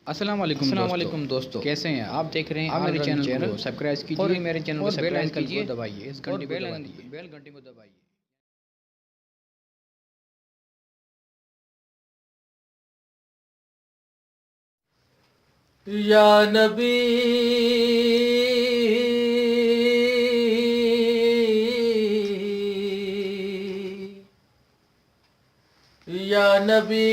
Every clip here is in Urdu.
السلام علیکم دوستو، کیسے ہیں آپ؟ دیکھ رہے ہیں آپ میرے چینل کو سبسکرائب کیجئے اور میرے چینل کو سبسکرائب کیجئے، دبائیے اس بیل گھنٹی کو دبائیے۔ یا نبی یا نبی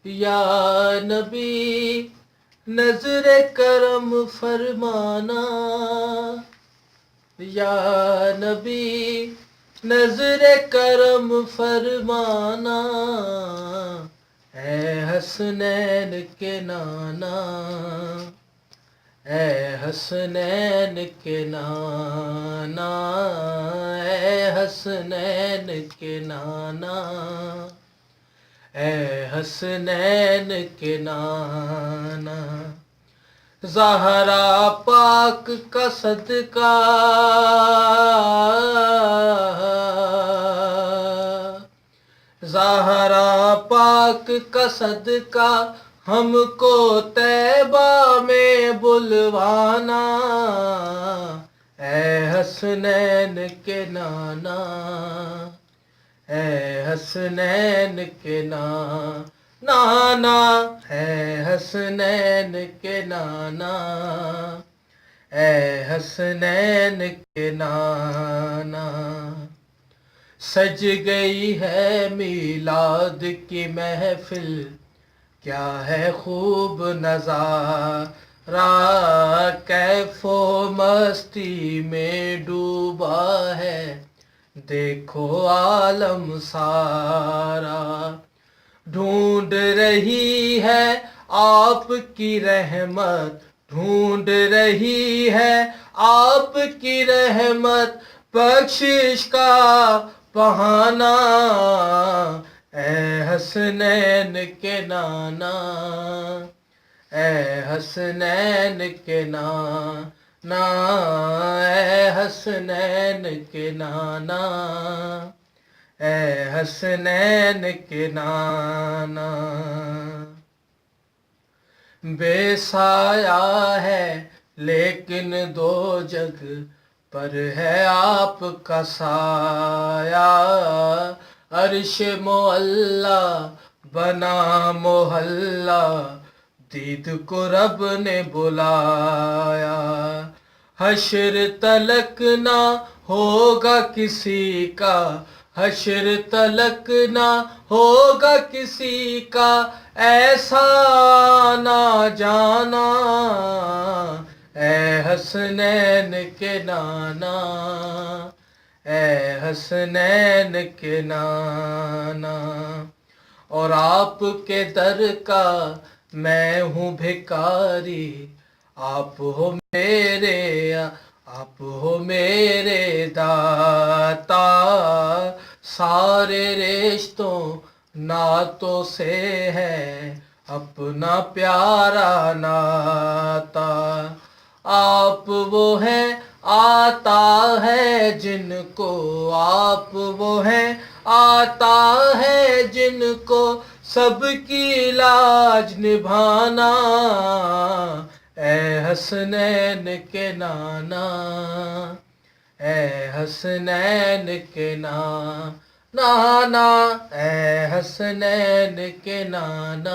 یا نبی نظر کرم فرمانا، یا نبی نظر کرم فرمانا، اے حسنین کے نانا، اے حسنین کے نانا، اے حسنین کے نانا، اے حسنین کے نانا، زہرا پاک کا صدقہ، زہرا پاک کا صدقہ ہم کو طیبہ میں بلوانا، اے حسنین کے نانا، اے حسنین کے نانا، اے حسنین کے نانا، اے حسنین کے نانا، سج گئی ہے میلاد کی محفل، کیا ہے خوب نظارہ، کیف و مستی میں ڈوبا ہے دیکھو عالم سارا، ڈھونڈ رہی ہے آپ کی رحمت، ڈھونڈ رہی ہے آپ کی رحمت، بخشش کا بہانہ، اے حسنین کے نانا، اے حسنین کے نانا، اے حسنین کے نانا، اے حسنین کے نانا، بے سایہ ہے لیکن دو جگ پر ہے آپ کا سایہ، عرش معلیٰ بنا محلہ، دید کو رب نے بلایا، حشر تلک نہ ہوگا کسی کا، حشر تلک نہ ہوگا کسی کا ایسا نہ جانا، اے حسنین کے نانا، اے حسنین کے نانا، اور آپ کے در کا میں ہوں بھکاری، آپ ہو میرے داتا، سارے رشتوں نعتوں سے ہے اپنا پیارا ناتا، آپ وہ ہیں آتا ہے جن کو، آپ وہ ہیں آتا ہے جن کو سب کی لاج نبھانا، اے حسنین کے نانا، اے حسنین کے نانا، اے حسنین کے نانا۔